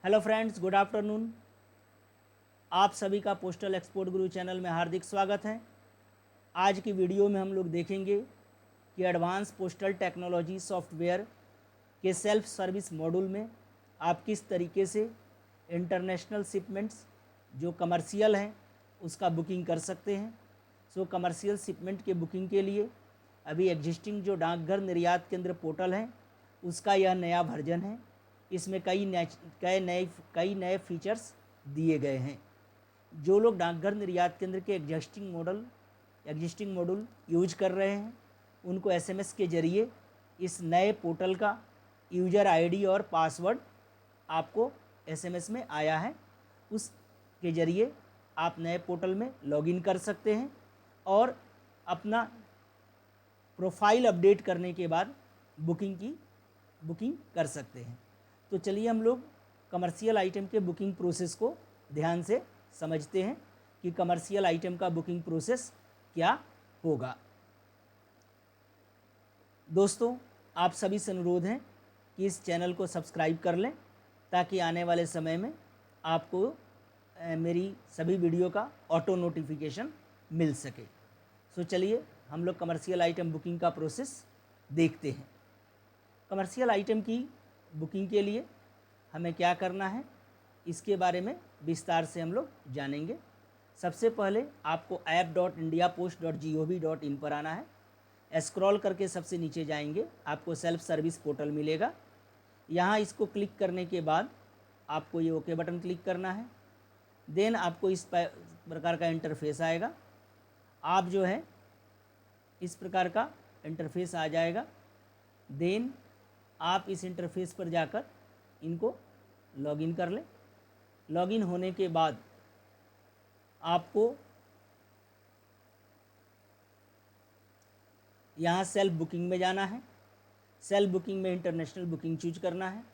Hello friends, good afternoon. आप सभी का पोस्टल एक्सपोर्ट गुरु चैनल में हार्दिक स्वागत है। आज की वीडियो में हम लोग देखेंगे कि एडवांस पोस्टल टेक्नोलॉजी सॉफ्टवेयर के सेल्फ सर्विस मॉड्यूल में आप किस तरीके से इंटरनेशनल शिपमेंट्स जो कमर्शियल हैं उसका बुकिंग कर सकते हैं। कमर्शियल शिपमेंट के बुकिंग के लिए अभी एग्जिस्टिंग जो डाकघर निर्यात केंद्र पोर्टल है उसका यह नया वर्जन है। इसमें कई नए फीचर्स दिए गए हैं। जो लोग डाकघर निर्यात केंद्र के एग्जिस्टिंग मॉड्यूल यूज कर रहे हैं उनको एसएमएस के ज़रिए इस नए पोर्टल का यूज़र आईडी और पासवर्ड आपको एसएमएस में आया है। उसके ज़रिए आप नए पोर्टल में लॉगिन कर सकते हैं और अपना प्रोफाइल अपडेट करने के बाद बुकिंग कर सकते हैं। तो चलिए हम लोग कमर्शियल आइटम के बुकिंग प्रोसेस को ध्यान से समझते हैं कि कमर्शियल आइटम का बुकिंग प्रोसेस क्या होगा। दोस्तों, आप सभी से अनुरोध है कि इस चैनल को सब्सक्राइब कर लें ताकि आने वाले समय में आपको मेरी सभी वीडियो का ऑटो नोटिफिकेशन मिल सके। चलिए हम लोग कमर्शियल आइटम बुकिंग का प्रोसेस देखते हैं। कमर्शियल आइटम की बुकिंग के लिए हमें क्या करना है इसके बारे में विस्तार से हम लोग जानेंगे। सबसे पहले आपको app.indiapost.gov.in पर आना है। स्क्रॉल करके सबसे नीचे जाएंगे, आपको सेल्फ सर्विस पोर्टल मिलेगा। यहाँ इसको क्लिक करने के बाद आपको ये ओके बटन क्लिक करना है। देन आपको इस प्रकार का इंटरफेस आएगा। आप जो है इस प्रकार का इंटरफेस आ जाएगा। देन आप इस इंटरफेस पर जाकर इनको लॉगिन कर लें। लॉगिन होने के बाद आपको यहाँ सेल्फ बुकिंग में जाना है। सेल्फ बुकिंग में इंटरनेशनल बुकिंग चूज करना है।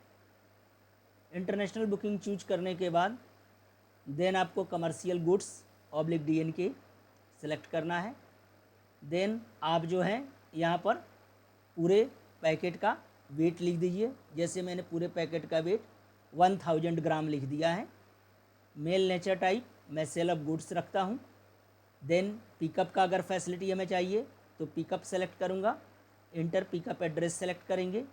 इंटरनेशनल बुकिंग चूज करने के बाद देन आपको कमर्शियल गुड्स DNK सेलेक्ट करना है। देन आप जो है यहाँ पर पूरे पैकेट का वेट लिख दीजिए। जैसे मैंने पूरे पैकेट का वेट 1000 ग्राम लिख दिया है। मेल नेचर टाइप मैं सेल ऑफ गुड्स रखता हूँ। देन पिकअप का अगर फैसिलिटी हमें चाहिए तो पिकअप सेलेक्ट करूँगा। इंटर पिकअप एड्रेस सेलेक्ट करेंगे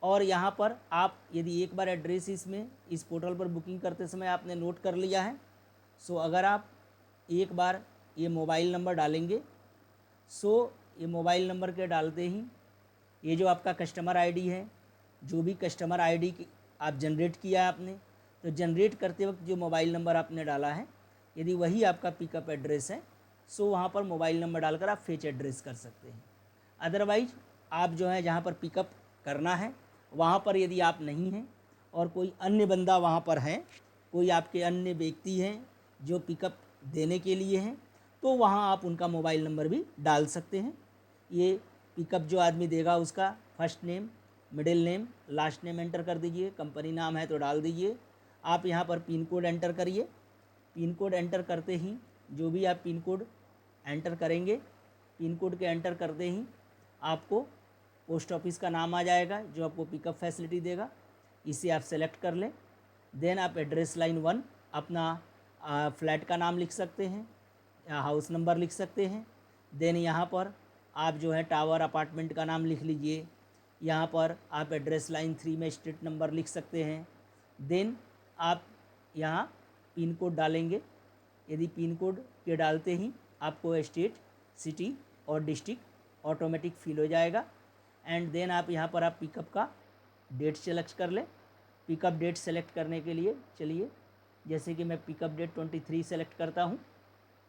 और यहाँ पर आप यदि एक बार एड्रेस इस पोर्टल पर बुकिंग करते समय आपने नोट कर लिया है अगर आप एक बार ये मोबाइल नंबर डालेंगे ये मोबाइल नंबर के डालते ही ये जो आपका कस्टमर आईडी है, जो भी कस्टमर आईडी आप जनरेट किया है आपने, तो जनरेट करते वक्त जो मोबाइल नंबर आपने डाला है यदि वही आपका पिकअप एड्रेस है वहाँ पर मोबाइल नंबर डालकर आप फेच एड्रेस कर सकते हैं। अदरवाइज आप जो है जहाँ पर पिकअप करना है वहाँ पर यदि आप नहीं हैं और कोई अन्य बंदा वहाँ पर है, कोई आपके अन्य व्यक्ति हैं जो पिकअप देने के लिए हैं, तो वहाँ आप उनका मोबाइल नंबर भी डाल सकते हैं। ये पिकअप जो आदमी देगा उसका first name, middle name, last name enter कर दीजिए। कंपनी नाम है तो डाल दीजिए। आप यहाँ पर पिन कोड एंटर करिए। पिन कोड एंटर करते ही जो भी आप पिन कोड एंटर करेंगे, पिन कोड के एंटर करते ही आपको पोस्ट ऑफिस का नाम आ जाएगा जो आपको पिकअप फैसिलिटी देगा। इसे आप सेलेक्ट कर लें। देन आप एड्रेस लाइन 1 अपना फ्लैट का नाम लिख सकते हैं, हाउस नंबर लिख सकते हैं। देन यहाँ पर आप जो है टावर अपार्टमेंट का नाम लिख लीजिए। यहाँ पर आप एड्रेस लाइन 3 में स्ट्रीट नंबर लिख सकते हैं। देन आप यहाँ पिन कोड डालेंगे। यदि पिन कोड के डालते ही आपको स्टेट, सिटी और डिस्ट्रिक्ट ऑटोमेटिक फिल हो जाएगा। एंड देन आप यहाँ पर आप पिकअप का डेट सेलेक्ट कर लें। पिकअप डेट सेलेक्ट करने के लिए चलिए, जैसे कि मैं पिकअप डेट 23 सेलेक्ट करता हूँ।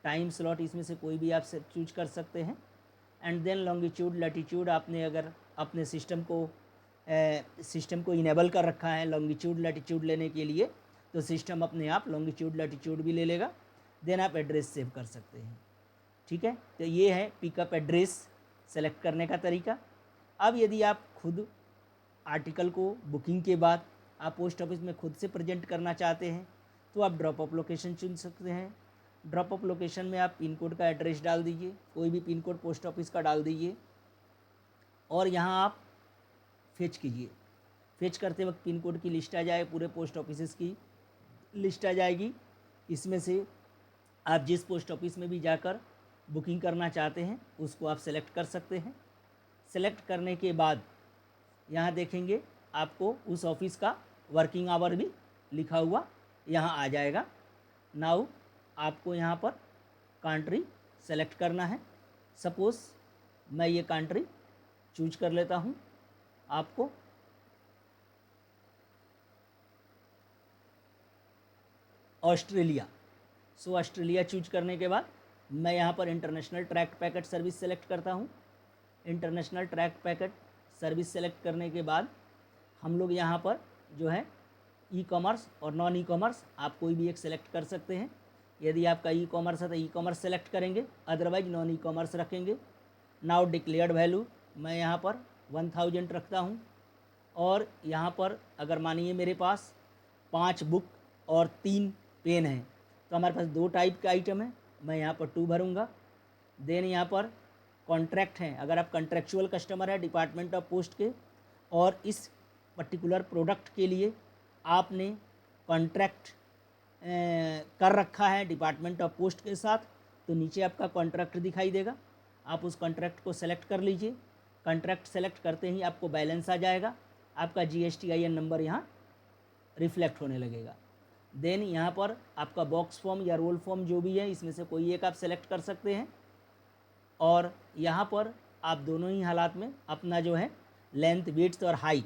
टाइम स्लॉट इसमें से कोई भी आप चूज कर सकते हैं। एंड देन लॉन्गिट्यूड लैटिट्यूड आपने अगर अपने सिस्टम को इनेबल कर रखा है लॉन्गिट्यूड लैटिट्यूड लेने के लिए, तो सिस्टम अपने आप लॉन्गिट्यूड लैटिट्यूड भी ले लेगा। देन आप एड्रेस सेव कर सकते हैं। ठीक है, तो ये है पिकअप एड्रेस सेलेक्ट करने का तरीका। अब यदि आप खुद आर्टिकल को बुकिंग के बाद आप पोस्ट ऑफिस में खुद से प्रेजेंट करना चाहते हैं तो आप ड्रॉप ऑफ लोकेशन चुन सकते हैं। ड्रॉप ऑफ लोकेशन में आप पिन कोड का एड्रेस डाल दीजिए, कोई भी पिन कोड पोस्ट ऑफिस का डाल दीजिए और यहाँ आप फेच कीजिए। फेच करते वक्त पिन कोड की लिस्ट आ जाए, पूरे पोस्ट ऑफिसेस की लिस्ट आ जाएगी। इसमें से आप जिस पोस्ट ऑफिस में भी जाकर बुकिंग करना चाहते हैं उसको आप सेलेक्ट कर सकते हैं। सेलेक्ट करने के बाद यहाँ देखेंगे आपको उस ऑफिस का वर्किंग आवर भी लिखा हुआ यहाँ आ जाएगा। नाउ आपको यहाँ पर कंट्री सेलेक्ट करना है। सपोज़ मैं ये कंट्री चूज कर लेता हूँ। आपको ऑस्ट्रेलिया, सो ऑस्ट्रेलिया चूज करने के बाद मैं यहाँ पर international track packet service select करता हूँ। International track packet service select करने के बाद हम लोग यहाँ पर जो है ई कॉमर्स और नॉन ई कॉमर्स आप कोई भी एक सेलेक्ट कर सकते हैं। यदि आपका ई कॉमर्स है तो ई कॉमर्स सेलेक्ट करेंगे, अदरवाइज नॉन ई कॉमर्स रखेंगे। नाउ डिक्लेयर्ड वैल्यू मैं यहाँ पर 1000 रखता हूँ। और यहाँ पर अगर मानिए मेरे पास 5 बुक और 3 पेन है तो हमारे पास 2 टाइप का आइटम है, मैं यहाँ पर 2 भरूँगा। देन यहाँ पर कॉन्ट्रैक्ट हैं, अगर आप कॉन्ट्रैक्चुअल कस्टमर है डिपार्टमेंट ऑफ पोस्ट के और इस पर्टिकुलर प्रोडक्ट के लिए आपने कॉन्ट्रैक्ट कर रखा है डिपार्टमेंट ऑफ पोस्ट के साथ, तो नीचे आपका कॉन्ट्रैक्ट दिखाई देगा। आप उस कॉन्ट्रैक्ट को सेलेक्ट कर लीजिए। कॉन्ट्रैक्ट सेलेक्ट करते ही आपको बैलेंस आ जाएगा, आपका GSTIN नंबर यहाँ रिफ्लेक्ट होने लगेगा। देन यहाँ पर आपका बॉक्स फॉर्म या रोल फॉर्म जो भी है इसमें से कोई एक आप सेलेक्ट कर सकते हैं। और यहाँ पर आप दोनों ही हालात में अपना जो है लेंथ, विड्थ और हाइट,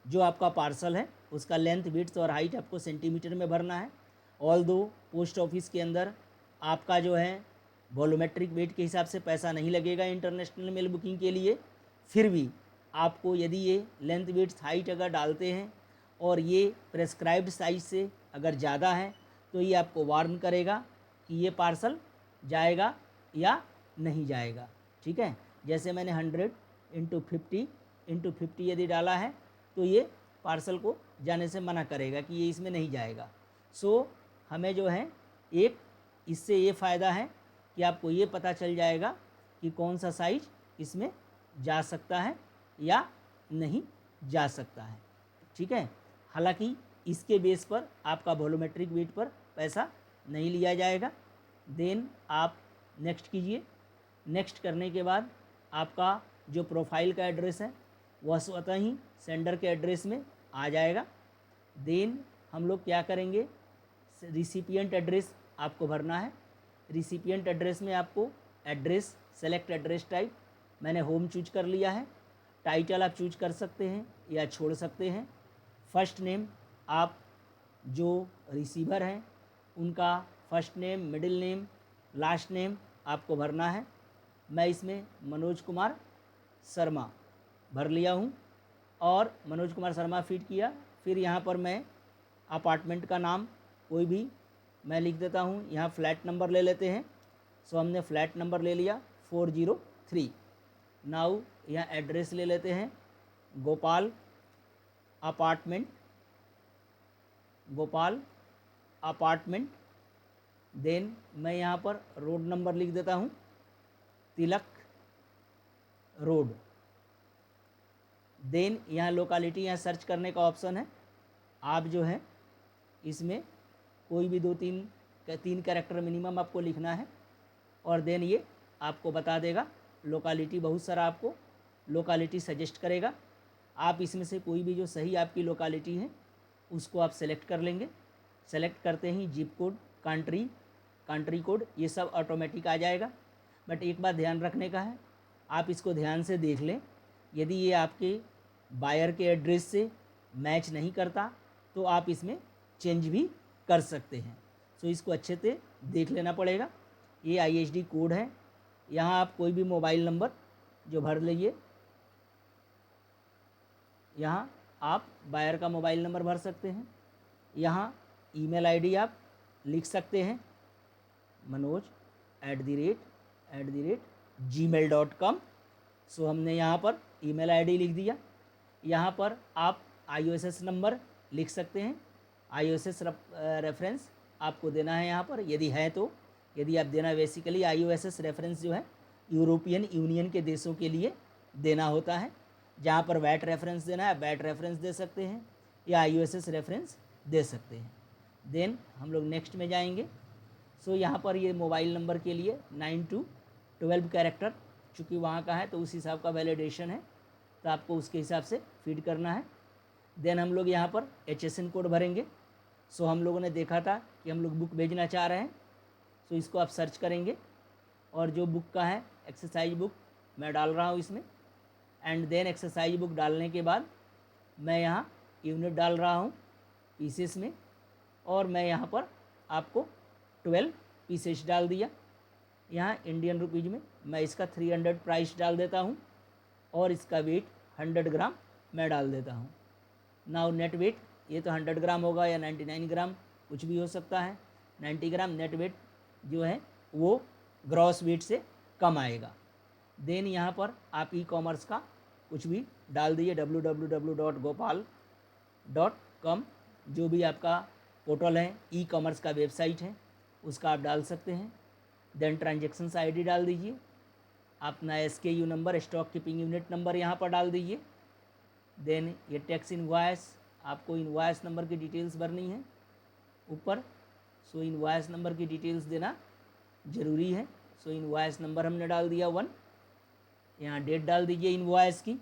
जो आपका पार्सल है उसका लेंथ, विड्थ और हाइट आपको सेंटीमीटर में भरना है। ऑल दो पोस्ट ऑफिस के अंदर आपका जो है वॉल्यूमेट्रिक वेट के हिसाब से पैसा नहीं लगेगा इंटरनेशनल मेल बुकिंग के लिए, फिर भी आपको यदि ये लेंथ, विड्थ, हाइट अगर डालते हैं और ये प्रेस्क्राइब्ड साइज से अगर ज़्यादा है तो ये आपको वार्न करेगा कि ये पार्सल जाएगा या नहीं जाएगा। ठीक है, जैसे मैंने 100 × 50 यदि डाला है तो ये पार्सल को जाने से मना करेगा कि ये इसमें नहीं जाएगा। सो हमें जो है एक इससे ये फ़ायदा है कि आपको ये पता चल जाएगा कि कौन सा साइज इसमें जा सकता है या नहीं जा सकता है। ठीक है, हालांकि इसके बेस पर आपका वॉल्यूमेट्रिक वेट पर पैसा नहीं लिया जाएगा। देन आप नेक्स्ट कीजिए। नेक्स्ट करने के बाद आपका जो प्रोफाइल का एड्रेस है वह स्वतः ही सेंडर के एड्रेस में आ जाएगा। देन हम लोग क्या करेंगे, रिसिपिएंट एड्रेस आपको भरना है। रिसिपिएंट एड्रेस में आपको एड्रेस, सेलेक्ट एड्रेस टाइप, मैंने होम चूज कर लिया है। टाइटल आप चूज कर सकते हैं या छोड़ सकते हैं। फर्स्ट नेम आप जो रिसीवर हैं उनका first name, middle name, last name आपको भरना है। मैं इसमें मनोज कुमार शर्मा भर लिया हूँ और मनोज कुमार शर्मा फीड किया। फिर यहाँ पर मैं अपार्टमेंट का नाम कोई भी मैं लिख देता हूँ। यहाँ फ्लैट नंबर ले लेते हैं, सो हमने फ्लैट नंबर ले लिया 403। नाउ यहाँ एड्रेस ले लेते हैं गोपाल अपार्टमेंट। देन मैं यहाँ पर रोड नंबर लिख देता हूँ तिलक रोड। देन यहाँ लोकेलिटी, यहाँ सर्च करने का ऑप्शन है। आप जो है इसमें कोई भी 2-3 कैरेक्टर मिनिमम आपको लिखना है और देन ये आपको बता देगा लोकेलिटी। बहुत सारा आपको लोकेलिटी सजेस्ट करेगा। आप इसमें से कोई भी जो सही आपकी लोकेलिटी है उसको आप सेलेक्ट कर लेंगे। सेलेक्ट करते ही जिप कोड, कंट्री कोड, ये सब ऑटोमेटिक आ जाएगा। बट एक बात ध्यान रखने का है, आप इसको ध्यान से देख लें। यदि ये आपके बायर के एड्रेस से मैच नहीं करता तो आप इसमें चेंज भी कर सकते हैं। सो इसको अच्छे से देख लेना पड़ेगा। ये ISD कोड है। यहाँ आप कोई भी मोबाइल नंबर जो भर लीजिए। यहाँ आप बायर का मोबाइल नंबर भर सकते हैं। यहाँ ईमेल ID आप लिख सकते हैं manoj@gmail.com। सो हमने यहाँ पर ईमेल ID लिख दिया। यहाँ पर आप IOSS नंबर लिख सकते हैं। IOSS रेफरेंस आपको देना है यहाँ पर, यदि है तो। यदि आप देना, बेसिकली IOSS रेफरेंस जो है यूरोपियन यूनियन के देशों के लिए देना होता है। जहाँ पर वैट रेफरेंस देना है वैट रेफरेंस दे सकते हैं या IOSS रेफरेंस दे सकते हैं। देन हम लोग नेक्स्ट में जाएंगे। सो यहाँ पर ये मोबाइल नंबर के लिए 9 to 12 कैरेक्टर चूँकि वहाँ का है तो उस हिसाब का वैलिडेशन है, तो आपको उसके हिसाब से फीड करना है। देन हम लोग यहाँ पर HSN कोड भरेंगे। सो हम लोगों ने देखा था कि हम लोग बुक भेजना चाह रहे हैं, सो इसको आप सर्च करेंगे और जो बुक का है एक्सरसाइज बुक मैं डाल रहा हूँ इसमें। एंड देन एक्सरसाइज बुक डालने के बाद मैं यहाँ यूनिट डाल रहा हूँ पीसेस में, और मैं यहाँ पर आपको 12 पीसेस डाल दिया। यहाँ इंडियन रुपीज़ में मैं इसका 300 प्राइस डाल देता हूँ और इसका वेट 100 ग्राम मैं डाल देता हूँ। नाउ नेट वेट ये तो 100 ग्राम होगा या 99 ग्राम कुछ भी हो सकता है। 90 ग्राम नेट वेट जो है वो ग्रॉस वेट से कम आएगा। देन यहाँ पर आप ई-कॉमर्स का कुछ भी डाल दीजिए, www.gopal.com जो भी आपका पोर्टल है ई-कॉमर्स का वेबसाइट है उसका आप डाल सकते हैं। देन ट्रांजेक्शन्स ID डाल दीजिए, अपना SKU number stock keeping unit number यहाँ पर डाल दीजिए। देन ये टैक्स इनवॉइस, आपको इनवॉइस नंबर की डिटेल्स भरनी है ऊपर। सो इनवॉइस नंबर की डिटेल्स देना ज़रूरी है। सो इनवॉइस नंबर हमने डाल दिया 1। यहाँ डेट डाल दीजिए इनवॉइस की।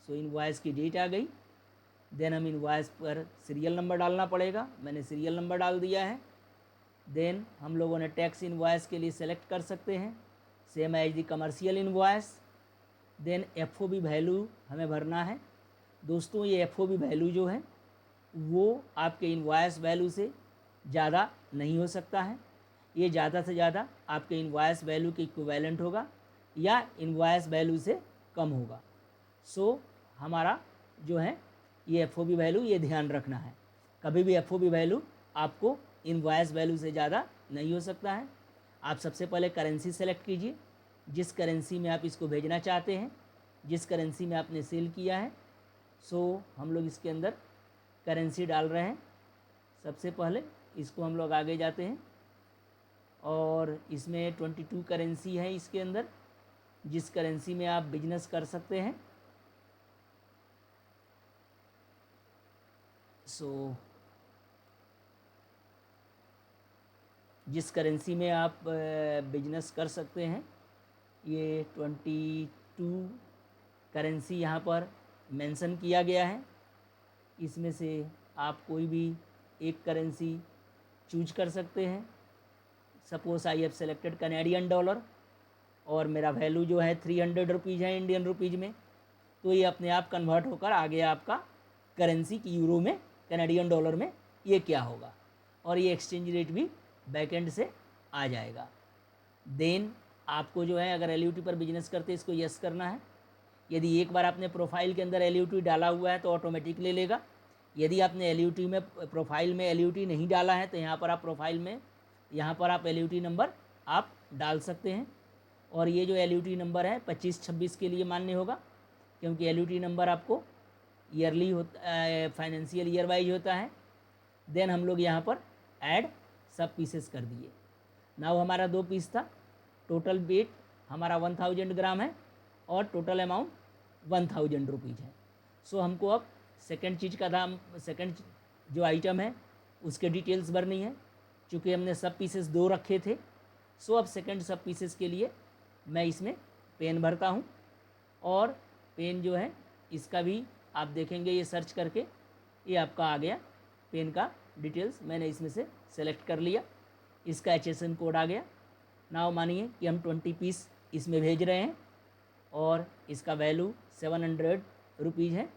सो इनवॉइस की डेट आ गई। देन हम इनवॉइस पर सीरियल नंबर डालना पड़ेगा, मैंने सीरियल नंबर डाल दिया है। देन हम लोगों ने टैक्स इनवॉइस के लिए सेलेक्ट कर सकते हैं same as the commercial invoice. Then FOB value हमें भरना है। दोस्तों ये FOB वैल्यू जो है वो आपके इनवॉइस वैल्यू से ज़्यादा नहीं हो सकता है, ये ज़्यादा से ज़्यादा आपके इनवॉइस वैल्यू के इक्विवेलेंट होगा या इनवॉइस वैल्यू से कम होगा। सो हमारा जो है ये FOB वैल्यू ये ध्यान रखना है, कभी भी FOB वैल्यू आपको इनवॉइस वैल्यू से ज़्यादा नहीं हो सकता है। आप सबसे पहले करेंसी सेलेक्ट कीजिए, जिस करेंसी में आप इसको भेजना चाहते हैं, जिस करेंसी में आपने सेल किया है। सो हम लोग इसके अंदर करेंसी डाल रहे हैं। सबसे पहले इसको हम लोग आगे जाते हैं और इसमें 22 करेंसी है इसके अंदर, जिस करेंसी में आप बिजनेस कर सकते हैं। सो जिस करेंसी में आप बिजनेस कर सकते हैं ये 22 करेंसी यहाँ पर मेंशन किया गया है। इसमें से आप कोई भी एक करेंसी चूज कर सकते हैं। Suppose I have selected Canadian dollar और मेरा वैल्यू जो है 300 रुपीज़ है इंडियन रुपीज़ में, तो ये अपने आप कन्वर्ट होकर आ गया आपका करेंसी की यूरो में, कनेडियन डॉलर में ये क्या होगा, और ये एक्सचेंज रेट भी बैकएंड से आ जाएगा। देन आपको जो है अगर LUT पर बिजनेस करते इसको यस करना है। यदि एक बार आपने प्रोफाइल के अंदर LUT डाला हुआ है तो ऑटोमेटिक ले लेगा। यदि आपने LUT में प्रोफाइल में LUT नहीं डाला है तो यहाँ पर आप प्रोफाइल में यहाँ पर आप LUT नंबर आप डाल सकते हैं। और ये जो LUT नंबर है 25-26 के लिए मान्य होगा, क्योंकि LUT नंबर आपको ईयरली होता, फाइनेंशियल ईयर वाइज होता है। देन हम लोग यहाँ पर ऐड सब पीसेस कर दिए। नाउ हमारा 2 पीस था, टोटल वेट हमारा 1000 ग्राम है और टोटल अमाउंट 1000 रुपीज़ है। सो हमको अब सेकंड चीज़ का दाम, सेकंड जो आइटम है उसके डिटेल्स भरनी है। चूँकि हमने सब पीसेस 2 रखे थे, सो अब सेकंड सब पीसेस के लिए मैं इसमें पेन भरता हूँ। और पेन जो है इसका भी आप देखेंगे ये सर्च करके ये आपका आ गया पेन का डिटेल्स, मैंने इसमें से सेलेक्ट कर लिया। इसका HSN कोड आ गया। नाउ मानिए कि हम 20 पीस इसमें भेज रहे हैं और इसका वैल्यू 700 रुपीज़ है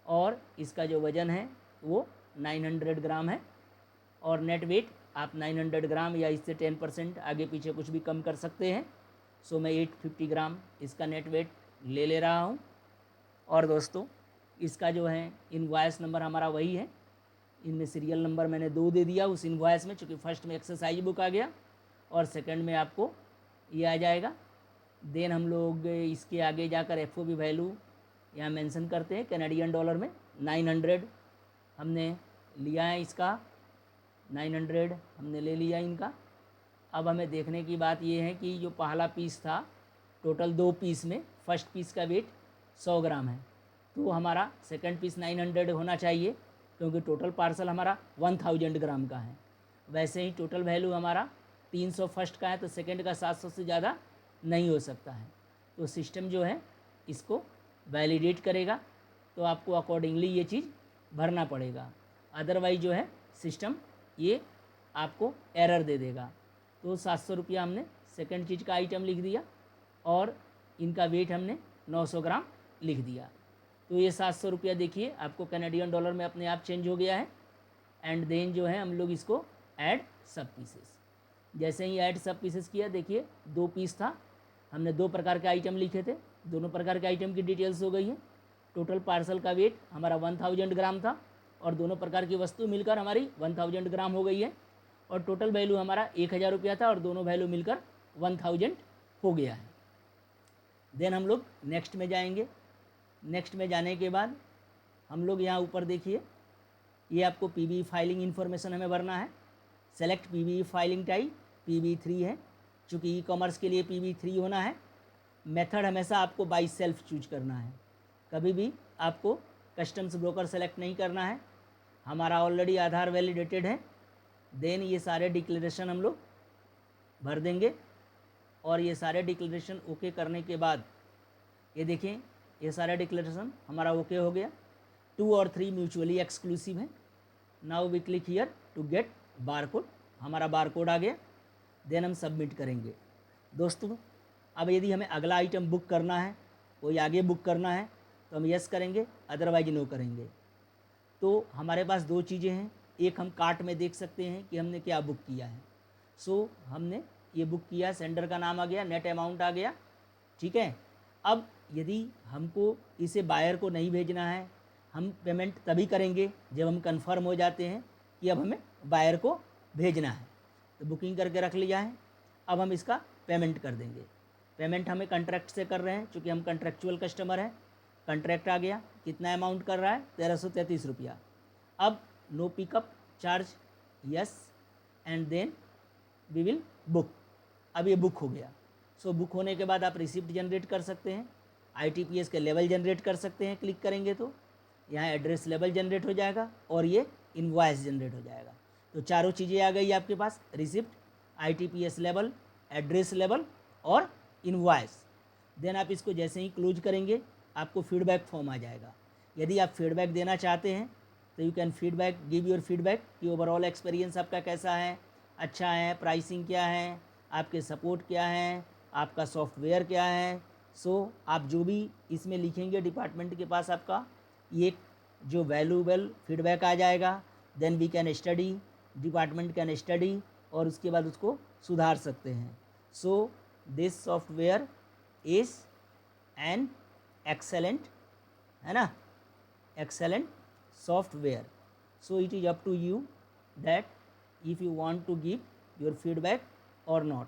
और इसका जो वज़न है वो 900 ग्राम है और नेट वेट आप 900 ग्राम या इससे 10% आगे पीछे कुछ भी कम कर सकते हैं। सो मैं 850 ग्राम इसका नेट वेट ले रहा हूँ। और दोस्तों इसका जो है इनवॉइस नंबर हमारा वही है, इनमें सीरियल नंबर मैंने 2 दे दिया उस इनवॉइस में, चूँकि फर्स्ट में एक्सरसाइज बुक आ गया और सेकंड में आपको ये आ जाएगा। देन हम लोग इसके आगे जाकर FOB वैल्यू यहाँ मेंशन करते हैं कनेडियन डॉलर में 900 हमने लिया है, इसका 900 हमने ले लिया इनका। अब हमें देखने की बात ये है कि जो पहला पीस था टोटल 2 पीस में फर्स्ट पीस का वेट 100 ग्राम है, तो हमारा सेकंड पीस 900 होना चाहिए, क्योंकि टोटल पार्सल हमारा 1000 ग्राम का है। वैसे ही टोटल वैल्यू हमारा 300 फर्स्ट का है, तो सेकंड का 700 से ज़्यादा नहीं हो सकता है। तो सिस्टम जो है इसको वैलिडेट करेगा, तो आपको अकॉर्डिंगली ये चीज़ भरना पड़ेगा, अदरवाइज जो है सिस्टम ये आपको एरर दे देगा। तो 700 रुपया हमने सेकंड चीज़ का आइटम लिख दिया और इनका वेट हमने 900 ग्राम लिख दिया। तो ये 700 रुपया देखिए आपको कैनेडियन डॉलर में अपने आप चेंज हो गया है। एंड देन जो है हम लोग इसको ऐड सब पीसेस, जैसे ही ऐड सब पीसेस किया, देखिए 2 पीस था, हमने 2 प्रकार के आइटम लिखे थे, दोनों प्रकार के आइटम की डिटेल्स हो गई है। टोटल पार्सल का वेट हमारा 1000 ग्राम था और दोनों प्रकार की वस्तु मिलकर हमारी 1000 ग्राम हो गई है। और टोटल वैल्यू हमारा 1000 रुपया था और दोनों वैल्यू मिलकर 1000 हो गया है। देन हम लोग नेक्स्ट में जाएंगे। नेक्स्ट में जाने के बाद हम लोग यहाँ ऊपर देखिए, ये आपको पीबी फाइलिंग इन्फॉर्मेशन हमें भरना है। Select PB filing type PB3 है, चूँकि ई-कॉमर्स के लिए PB3 होना है। मेथड हमेशा आपको बाई सेल्फ चूज करना है, कभी भी आपको कस्टम्स ब्रोकर सेलेक्ट नहीं करना है। हमारा ऑलरेडी आधार वैलिडेटेड है। देन ये सारे डिक्लेरेशन हम लोग भर देंगे और ये सारे डिक्लेरेशन ओके करने के बाद ये देखें, ये सारे डिक्लेरेशन हमारा ओके हो गया। 2 और 3 म्यूचुअली एक्सक्लूसिव है। Now we click here to get barcode, हमारा बारकोड आ गया। देन हम सबमिट करेंगे। दोस्तों अब यदि हमें अगला आइटम बुक करना है, कोई आगे बुक करना है, तो हम यस करेंगे, अदरवाइज नो करेंगे। तो हमारे पास 2 चीज़ें हैं, एक हम कार्ट में देख सकते हैं कि हमने क्या बुक किया है। सो हमने ये बुक किया, सेंडर का नाम आ गया, नेट अमाउंट आ गया, ठीक है। अब यदि हमको इसे बायर को नहीं भेजना है, हम पेमेंट तभी करेंगे जब हम कंफर्म हो जाते हैं कि अब हमें बायर को भेजना है। तो बुकिंग करके रख लिया है, अब हम इसका पेमेंट कर देंगे। पेमेंट हमें कॉन्ट्रैक्ट से कर रहे हैं, चूँकि हम कॉन्ट्रैक्चुअल कस्टमर हैं। कॉन्ट्रैक्ट आ गया, कितना अमाउंट कर रहा है, 1333 रुपया। अब no pickup charge, yes, and then we will book. अब ये बुक हो गया। सो बुक होने के बाद आप रिसिप्ट जनरेट कर सकते हैं, ITPS के लेवल जनरेट कर सकते हैं। क्लिक करेंगे तो यहाँ एड्रेस लेवल जनरेट हो जाएगा और ये इनवॉइस जनरेट हो जाएगा। तो चारों चीज़ें आ गई आपके पास, रिसिप्ट, ITPS लेवल, एड्रेस लेवल और इनवॉइस। देन आप इसको जैसे ही क्लोज करेंगे आपको फीडबैक फॉर्म आ जाएगा। यदि आप फीडबैक देना चाहते हैं तो you can feedback, give your feedback कि ओवरऑल एक्सपीरियंस आपका कैसा है, अच्छा है, प्राइसिंग क्या है, आपके सपोर्ट क्या है, आपका सॉफ्टवेयर क्या है। सो आप जो भी इसमें लिखेंगे डिपार्टमेंट के पास आपका ये जो वैल्यूएबल फीडबैक आ जाएगा। Then we can study, department can study और उसके बाद उसको सुधार सकते हैं। So this software is an excellent, है ना, excellent software. So it is up to you that if you want to give your feedback or not.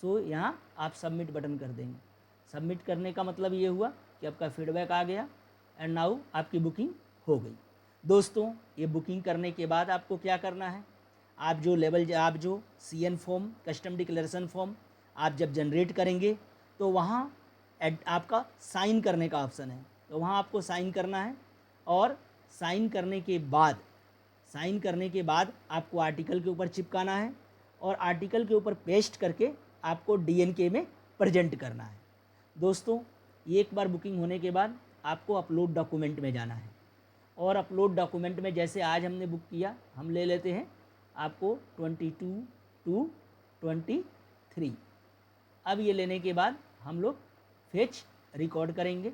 So यहाँ आप सबमिट बटन कर देंगे। सबमिट करने का मतलब ये हुआ कि आपका फीडबैक आ गया एंड नाउ आपकी बुकिंग हो गई। दोस्तों ये बुकिंग करने के बाद आपको क्या करना है, आप जो CN form, custom declaration form आप जब जनरेट करेंगे तो वहाँ आपका साइन करने का ऑप्शन है, तो वहाँ आपको साइन करना है। और साइन करने के बाद आपको आर्टिकल के ऊपर चिपकाना है और आर्टिकल के ऊपर पेस्ट करके आपको DNK में प्रेजेंट करना है। दोस्तों एक बार बुकिंग होने के बाद आपको अपलोड डॉक्यूमेंट में जाना है और अपलोड डॉक्यूमेंट में जैसे आज हमने बुक किया, हम ले लेते हैं आपको 22 to 23। अब ये लेने के बाद हम लोग फेच रिकॉर्ड करेंगे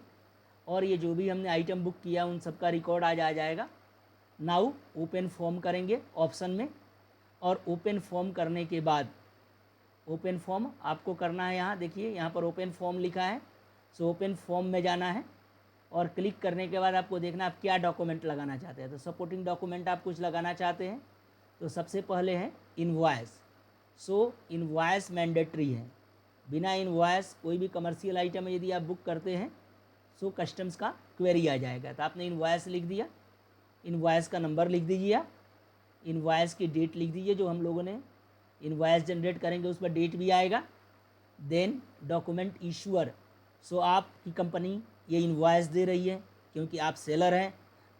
और ये जो भी हमने आइटम बुक किया उन सब का रिकॉर्ड आज आ जाएगा। नाउ ओपन फॉर्म करेंगे ऑप्शन में, और ओपन फॉर्म करने के बाद ओपन फॉर्म आपको करना है, यहाँ देखिए यहाँ पर ओपन फॉर्म लिखा है। सो ओपन फॉर्म में जाना है और क्लिक करने के बाद आपको देखना आप क्या डॉक्यूमेंट लगाना चाहते हैं। तो सपोर्टिंग डॉक्यूमेंट आप कुछ लगाना चाहते हैं तो सबसे पहले है इनवॉइस। सो इनवॉइस मैंडेटरी है, बिना इनवॉइस कोई भी कमर्शियल आइटम यदि आप बुक करते हैं सो कस्टम्स का क्वेरी आ जाएगा। तो आपने इनवॉइस लिख दिया, इनवॉइस का नंबर लिख दीजिए, इनवॉइस की डेट लिख दीजिए, जो हम लोगों ने इनवॉइस जनरेट करेंगे उस पर डेट भी आएगा। देन डॉक्यूमेंट इशूअर, सो आपकी कंपनी ये इनवॉइस दे रही है क्योंकि आप सेलर हैं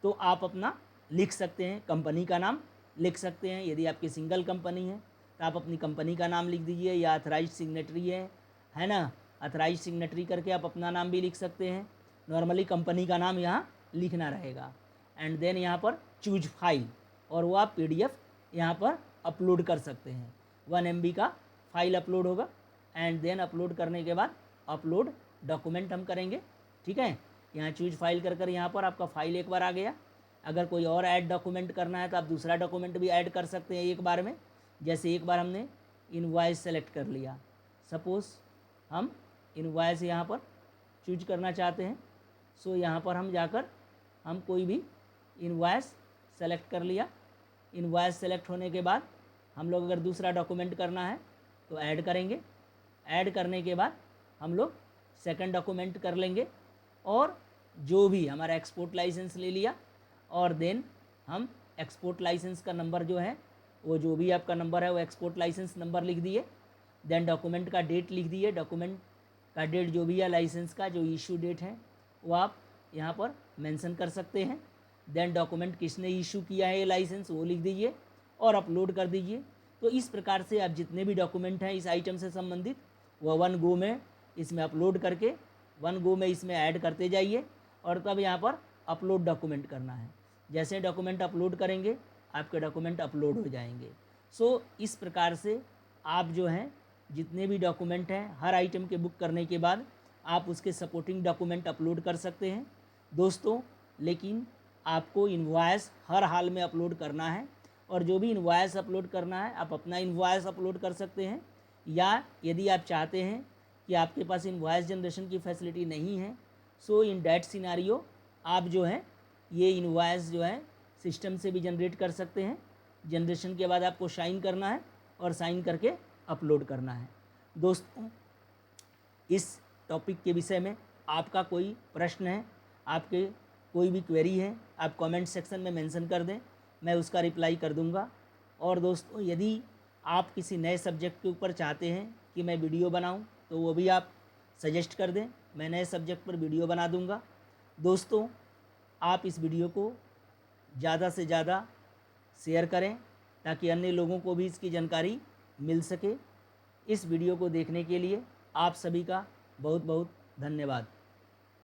तो आप अपना लिख सकते हैं, कंपनी का नाम लिख सकते हैं। यदि आपकी सिंगल कंपनी है तो आप अपनी कंपनी का नाम लिख दीजिए, या अथराइज सिग्नेटरी है ना, अथराइज सिग्नेटरी करके आप अपना नाम भी लिख सकते हैं। नॉर्मली कंपनी का नाम यहाँ लिखना रहेगा। एंड देन यहाँ पर चूज फाइल, और वो आप PDF यहाँ पर अपलोड कर सकते हैं। 1 MB का फाइल अपलोड होगा। एंड देन अपलोड करने के बाद अपलोड डॉक्यूमेंट हम करेंगे, ठीक है। यहाँ चूज फाइल कर यहाँ पर आपका फाइल एक बार आ गया। अगर कोई और ऐड डॉक्यूमेंट करना है तो आप दूसरा डॉक्यूमेंट भी ऐड कर सकते हैं एक बार में। जैसे एक बार हमने इनवॉइस सेलेक्ट कर लिया, सपोज़ हम इनवॉइस यहाँ पर चूज करना चाहते हैं। सो यहाँ पर हम जाकर हम कोई भी इनवॉइस सेलेक्ट कर लिया। इनवॉइस सेलेक्ट होने के बाद हम लोग अगर दूसरा डॉक्यूमेंट करना है तो ऐड करेंगे। ऐड करने के बाद हम लोग सेकंड डॉक्यूमेंट कर लेंगे, और जो भी हमारा एक्सपोर्ट लाइसेंस ले लिया, और देन हम एक्सपोर्ट लाइसेंस का नंबर जो है वो जो भी आपका नंबर है वो एक्सपोर्ट लाइसेंस नंबर लिख दिए। देन डॉक्यूमेंट का डेट लिख दिए, डॉक्यूमेंट का डेट जो भी है लाइसेंस का जो इशू डेट है वो आप यहाँ पर मेंशन कर सकते हैं। देन डॉक्यूमेंट किसने इशू किया है ये लाइसेंस वो लिख दीजिए और अपलोड कर दीजिए। तो इस प्रकार से आप जितने भी डॉक्यूमेंट हैं इस आइटम से संबंधित वो 1 गो में इसमें अपलोड करके 1 गो में इसमें ऐड करते जाइए, और तब यहाँ पर अपलोड डॉक्यूमेंट करना है। जैसे डॉक्यूमेंट अपलोड करेंगे आपके डॉक्यूमेंट अपलोड हो जाएंगे। सो इस प्रकार से आप जो हैं जितने भी डॉक्यूमेंट हैं हर आइटम के बुक करने के बाद आप उसके सपोर्टिंग डॉक्यूमेंट अपलोड कर सकते हैं दोस्तों। लेकिन आपको इनवॉइस हर हाल में अपलोड करना है, और जो भी इनवॉइस अपलोड करना है आप अपना इनवॉइस अपलोड कर सकते हैं, या यदि आप चाहते हैं कि आपके पास इनवॉइस जनरेशन की फैसिलिटी नहीं है, सो इन डैट सिनारियो आप जो है ये इनवॉइस जो है सिस्टम से भी जनरेट कर सकते हैं। जनरेशन के बाद आपको साइन करना है और साइन करके अपलोड करना है। दोस्तों इस टॉपिक के विषय में आपका कोई प्रश्न है, आपके कोई भी क्वेरी है, आप कमेंट सेक्शन में मेंशन कर दें, मैं उसका रिप्लाई कर दूंगा। और दोस्तों यदि आप किसी नए सब्जेक्ट के ऊपर चाहते हैं कि मैं वीडियो बनाऊं तो वो भी आप सजेस्ट कर दें, मैं नए सब्जेक्ट पर वीडियो बना दूंगा। दोस्तों आप इस वीडियो को ज़्यादा से ज़्यादा शेयर करें ताकि अन्य लोगों को भी इसकी जानकारी मिल सके। इस वीडियो को देखने के लिए आप सभी का बहुत बहुत धन्यवाद।